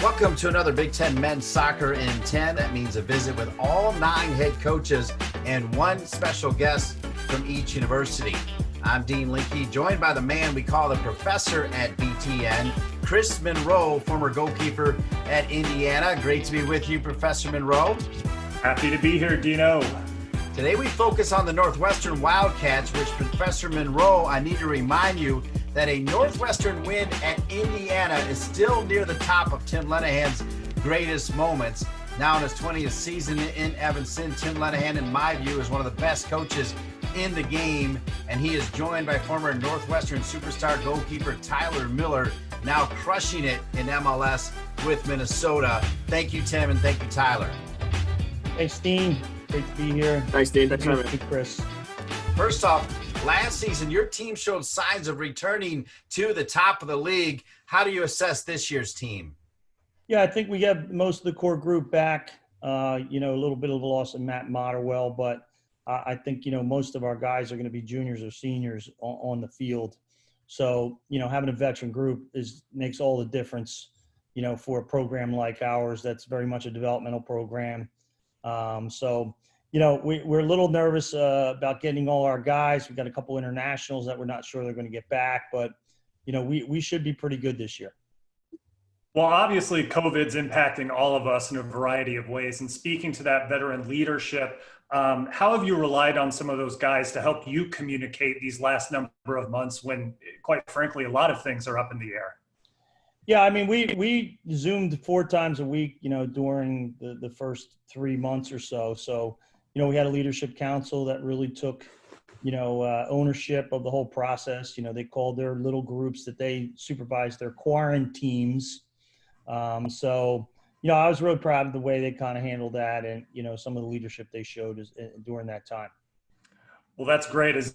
Welcome to another Big Ten Men's Soccer in 10. That means a visit with all 9 head coaches and one special guest from each university. I'm Dean Linke, joined by the man we call the professor at BTN, Chris Munroe, former goalkeeper at Indiana. Great to be with you, Professor Munroe. Happy to be here, Dino. Today we focus on the Northwestern Wildcats, which, Professor Munroe, I need to remind you that a Northwestern win at Indiana is still near the top of Tim Lenahan's greatest moments. Now in his 20th season in Evanston, Tim Lenahan, in my view, is one of the best coaches in the game, and he is joined by former Northwestern superstar goalkeeper Tyler Miller, now crushing it in MLS with Minnesota. Thank you, Tim, and thank you, Tyler. Thanks, Dean. Great to be here. Thanks, Dean. Thanks for having me, Chris. First off, last season, your team showed signs of returning to the top of the league. How do you assess this year's team? Yeah, I think we have most of the core group back. A little bit of a loss in Matt Motterwell, but I think, most of our guys are going to be juniors or seniors on the field. So, having a veteran group makes all the difference, for a program like ours that's very much a developmental program. We're a little nervous about getting all our guys. We've got a couple internationals that we're not sure they're going to get back, but, we should be pretty good this year. Well, obviously, COVID's impacting all of us in a variety of ways. And speaking to that veteran leadership, how have you relied on some of those guys to help you communicate these last number of months when, quite frankly, a lot of things are up in the air? Yeah, I mean, we Zoomed 4 times a week, during the first 3 months or so. So, we had a leadership council that really took, ownership of the whole process. They called their little groups that they supervised their quarantines. I was really proud of the way they kind of handled that and, some of the leadership they showed during that time. Well, that's great. As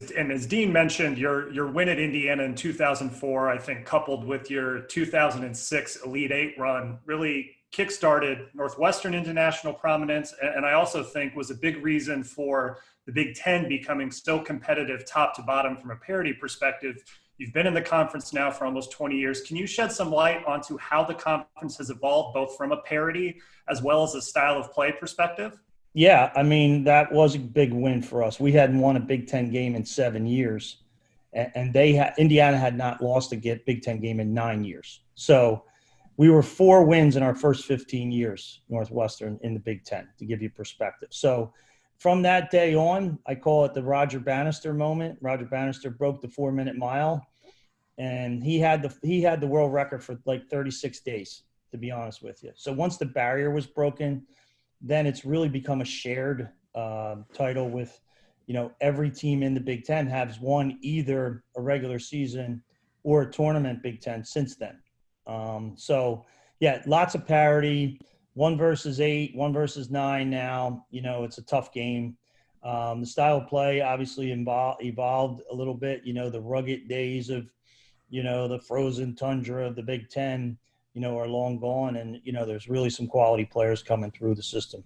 Dean mentioned, your win at Indiana in 2004, I think, coupled with your 2006 Elite Eight run, really kickstarted Northwestern international prominence. And I also think was a big reason for the Big Ten becoming so competitive top to bottom from a parity perspective. You've been in the conference now for almost 20 years. Can you shed some light onto how the conference has evolved, both from a parity as well as a style of play perspective? Yeah, I mean, that was a big win for us. We hadn't won a Big Ten game in 7 years, and Indiana had not lost a Big Ten game in 9 years. So we were 4 wins in our first 15 years, Northwestern, in the Big Ten, to give you perspective. So from that day on, I call it the Roger Bannister moment. Roger Bannister broke the 4-minute mile, and he had the world record for like 36 days, to be honest with you. So once the barrier was broken, then it's really become a shared title with, every team in the Big Ten has won either a regular season or a tournament Big Ten since then. Lots of parity, 1 versus 8, 1 versus 9 now. It's a tough game. The style of play obviously evolved a little bit. The rugged days of, the frozen tundra of the Big Ten, are long gone, and, there's really some quality players coming through the system.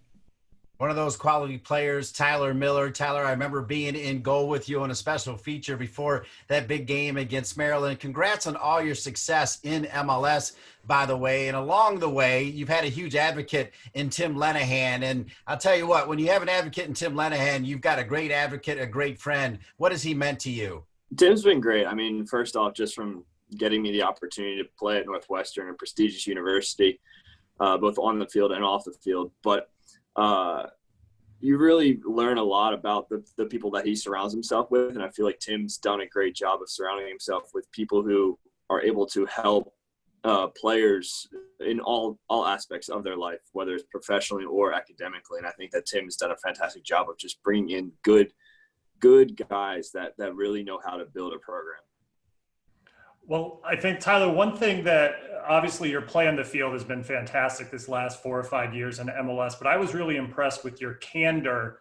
One of those quality players, Tyler Miller. Tyler, I remember being in goal with you on a special feature before that big game against Maryland. Congrats on all your success in MLS, by the way. And along the way, you've had a huge advocate in Tim Lenahan. And I'll tell you what, when you have an advocate in Tim Lenahan, you've got a great advocate, a great friend. What has he meant to you? Tim's been great. I mean, first off, just from getting me the opportunity to play at Northwestern, a prestigious university, both on the field and off the field. But you really learn a lot about the people that he surrounds himself with. And I feel like Tim's done a great job of surrounding himself with people who are able to help players in all aspects of their life, whether it's professionally or academically. And I think that Tim has done a fantastic job of just bringing in good guys that really know how to build a program. Well, I think, Tyler, one thing that obviously your play on the field has been fantastic this last 4 or 5 years in MLS, but I was really impressed with your candor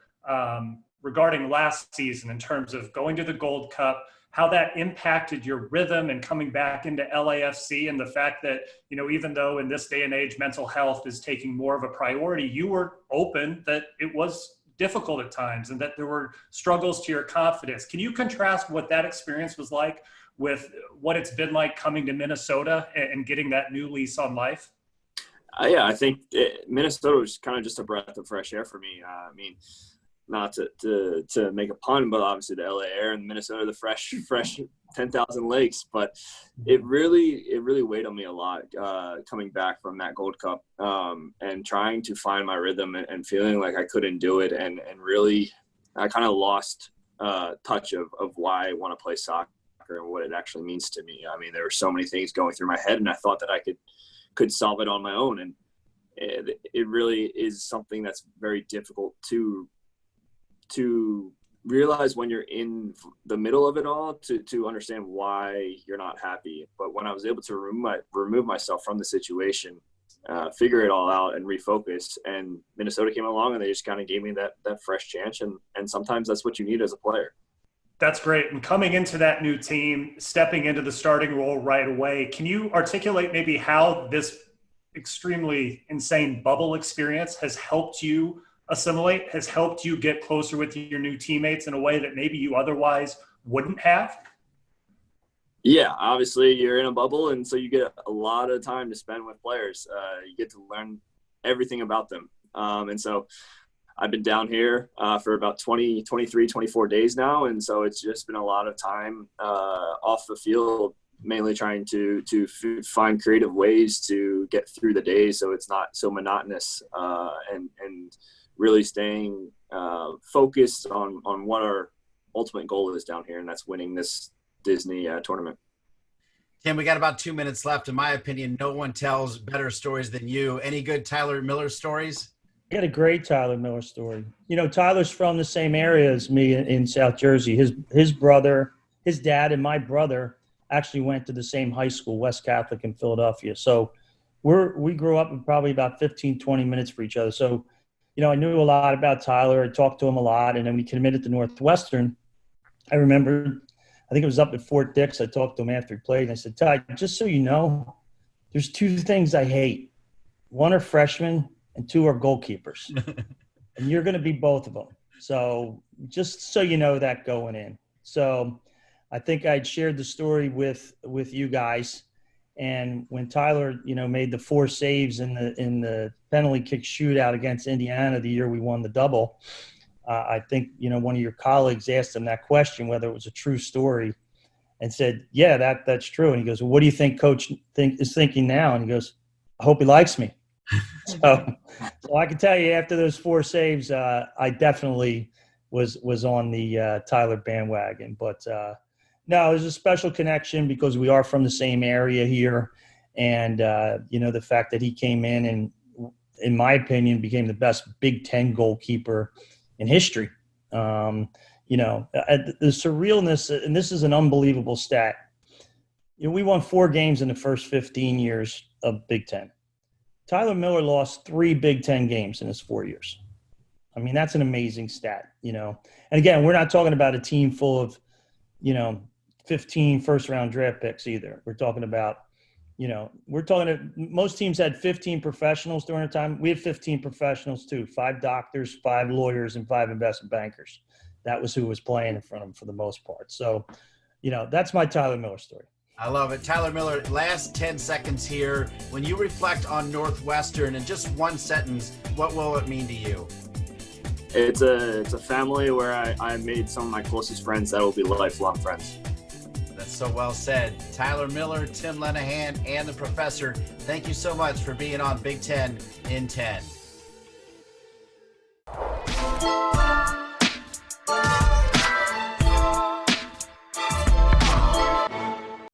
regarding last season in terms of going to the Gold Cup, how that impacted your rhythm and coming back into LAFC, and the fact that, even though in this day and age mental health is taking more of a priority, you were open that it was difficult at times and that there were struggles to your confidence. Can you contrast what that experience was like with what it's been like coming to Minnesota and getting that new lease on life? Yeah, I think Minnesota was kind of just a breath of fresh air for me. I mean, not to make a pun, but obviously the LA air and Minnesota, the fresh 10,000 lakes. But it really weighed on me a lot coming back from that Gold Cup and trying to find my rhythm and feeling like I couldn't do it. And really, I kind of lost touch of why I want to play soccer and what it actually means to me. I mean, there were so many things going through my head, and I thought that I could solve it on my own. And it really is something that's very difficult to realize when you're in the middle of it all, to understand why you're not happy. But when I was able to remove myself from the situation, figure it all out and refocus, and Minnesota came along and they just kind of gave me that fresh chance. And sometimes that's what you need as a player. That's great. And coming into that new team, stepping into the starting role right away, can you articulate maybe how this extremely insane bubble experience has helped you assimilate, has helped you get closer with your new teammates in a way that maybe you otherwise wouldn't have? Yeah, obviously you're in a bubble, and so you get a lot of time to spend with players. You get to learn everything about them. And so I've been down here for about 23, 24 days now, and so it's just been a lot of time off the field, mainly trying to find creative ways to get through the day so it's not so monotonous, and really staying focused on what our ultimate goal is down here, and that's winning this Disney tournament. Tim, we got about 2 minutes left. In my opinion, no one tells better stories than you. Any good Tyler Miller stories? I got a great Tyler Miller story. You know, Tyler's from the same area as me in South Jersey. His brother, his dad, and my brother actually went to the same high school, West Catholic in Philadelphia. So we grew up in probably about 15, 20 minutes for each other. So, you know, I knew a lot about Tyler. I talked to him a lot. And then we committed to Northwestern. I remember, I think it was up at Fort Dix. I talked to him after he played. And I said, Ty, just so you know, there's two things I hate. One are freshmen, and two are goalkeepers. And you're going to be both of them. So just so you know that going in. So I think I'd shared the story with you guys. And when Tyler, you know, made the 4 saves in the penalty kick shootout against Indiana the year we won the double, I think, you know, one of your colleagues asked him that question, whether it was a true story, and said, yeah, that's true. And he goes, well, what do you think Coach is thinking now? And he goes, I hope he likes me. So I can tell you, after those 4 saves, I definitely was on the Tyler bandwagon. But no, it was a special connection because we are from the same area here, and you know, the fact that he came in my opinion, became the best Big Ten goalkeeper in history. You know, the surrealness, and this is an unbelievable stat. You know, we won 4 games in the first 15 years of Big Ten. Tyler Miller lost 3 Big Ten games in his 4 years. I mean, that's an amazing stat, you know. And again, we're not talking about a team full of, you know, 15 first-round draft picks either. We're talking about, you know, most teams had 15 professionals during the time. We had 15 professionals too, 5 doctors, 5 lawyers, and 5 investment bankers. That was who was playing in front of them for the most part. So, you know, that's my Tyler Miller story. I love it. Tyler Miller, last 10 seconds here. When you reflect on Northwestern in just one sentence, what will it mean to you? It's a family where I made some of my closest friends that will be lifelong friends. That's so well said. Tyler Miller, Tim Lenahan, and the professor, thank you so much for being on Big Ten in 10.